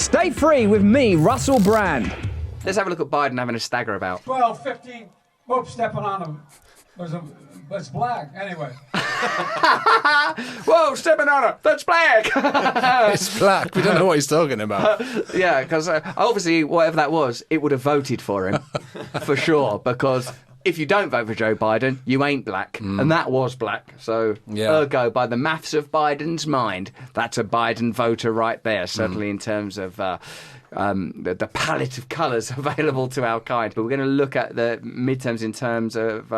Stay free with me, Russell Brand. Let's have a look at Biden having a stagger about. 12, 15, whoops, stepping on him. It's black, anyway. Whoa, stepping on her. That's black. It's black. We don't know what he's talking about. Yeah, because obviously, whatever that was, it would have voted for him for sure. Because if you don't vote for Joe Biden, you ain't black. And that was black. So, ergo, by the maths of Biden's mind, that's a Biden voter right there, certainly in terms of the palette of colours available to our kind. But we're going to look at the midterms in terms of,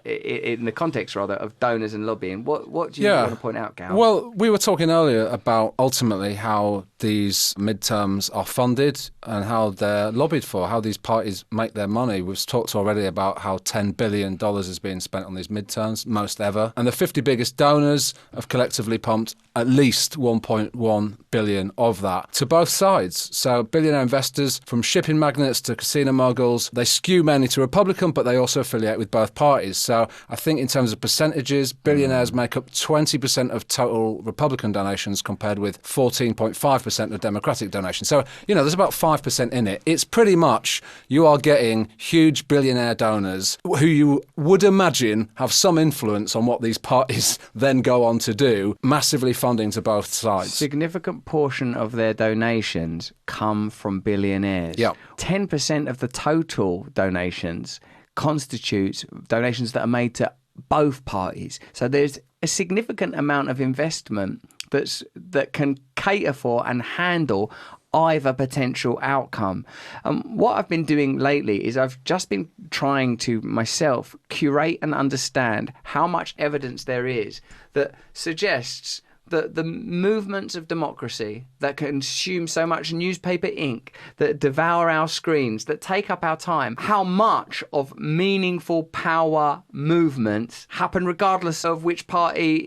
in the context rather, of donors and lobbying. What do you want to point out, Gal? Well, we were talking earlier about ultimately how these midterms are funded and how they're lobbied for, how these parties make their money. We've talked already about how $10 billion is being spent on these midterms, most ever. And the 50 biggest donors have collectively pumped at least 1.1 billion of that to both sides. So billionaire investors, from shipping magnates to casino moguls, they skew mainly to Republican, but they also affiliate with both parties. So I think in terms of percentages, billionaires make up 20% of total Republican donations compared with 14.5% of Democratic donations. So, there's about 5% in it. It's pretty much you are getting huge billionaire donors who you would imagine have some influence on what these parties then go on to do, massively funding to both sides. Significant portion of their donations come from billionaires. Yep. 10% of the total donations constitutes donations that are made to both parties. So there's a significant amount of investment that can cater for and handle either potential outcome. What I've been doing lately is I've just been trying to myself curate and understand how much evidence there is that suggests that the movements of democracy that consume so much newspaper ink, that devour our screens, that take up our time, how much of meaningful power movements happen regardless of which party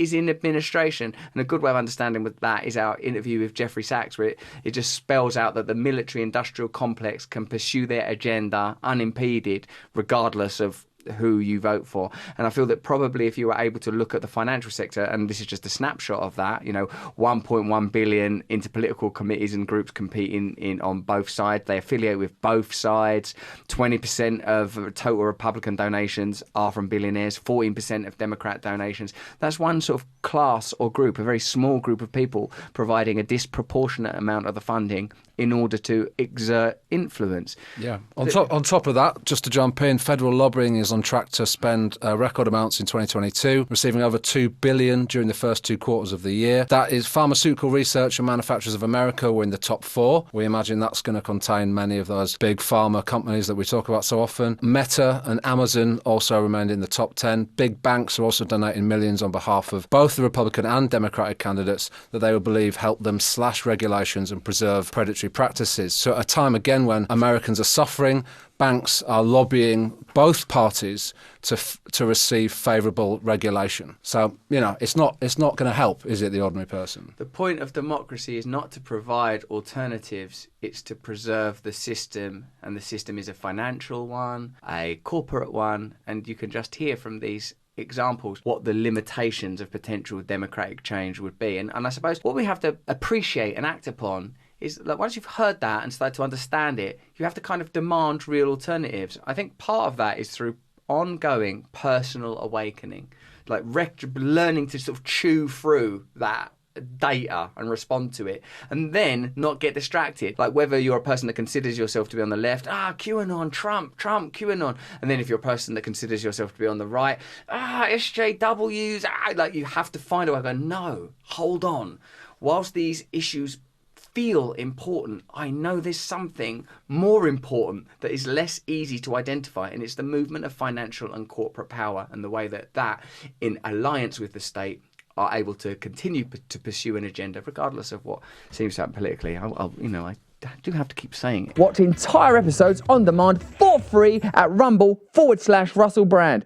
is in administration. And a good way of understanding with that is our interview with Jeffrey Sachs, where it just spells out that the military-industrial complex can pursue their agenda unimpeded regardless of who you vote for. And I feel that probably if you were able to look at the financial sector, and this is just a snapshot of that, 1.1 billion into political committees and groups competing in on both sides. They affiliate with both sides. 20% of total Republican donations are from billionaires, 14% of Democrat donations. That's one sort of class or group, a very small group of people providing a disproportionate amount of the funding in order to exert influence. Yeah. On top of that, just to jump in, federal lobbying is on track to spend record amounts in 2022, receiving over $2 billion during the first 2 quarters of the year. That is Pharmaceutical Research and Manufacturers of America were in the top 4. We imagine that's going to contain many of those big pharma companies that we talk about so often. Meta and Amazon also remained in the top 10. Big banks are also donating millions on behalf of both the Republican and Democratic candidates that they will believe help them slash regulations and preserve predatory practices. So at a time again when Americans are suffering, banks are lobbying both parties to receive favourable regulation. So, it's not going to help, is it, the ordinary person? The point of democracy is not to provide alternatives, it's to preserve the system, and the system is a financial one, a corporate one, and you can just hear from these examples what the limitations of potential democratic change would be. And I suppose what we have to appreciate and act upon is that once you've heard that and started to understand it, you have to kind of demand real alternatives. I think part of that is through ongoing personal awakening, like learning to sort of chew through that data and respond to it, and then not get distracted. Like whether you're a person that considers yourself to be on the left, QAnon, Trump, QAnon, and then if you're a person that considers yourself to be on the right, SJWs, like you have to find a way to go, no, hold on. Whilst these issues feel important, I know there's something more important that is less easy to identify, and it's the movement of financial and corporate power and the way that in alliance with the state are able to continue to pursue an agenda regardless of what seems to happen politically. I do have to keep saying it. Watch entire episodes on demand for free at rumble.com/Russell Brand.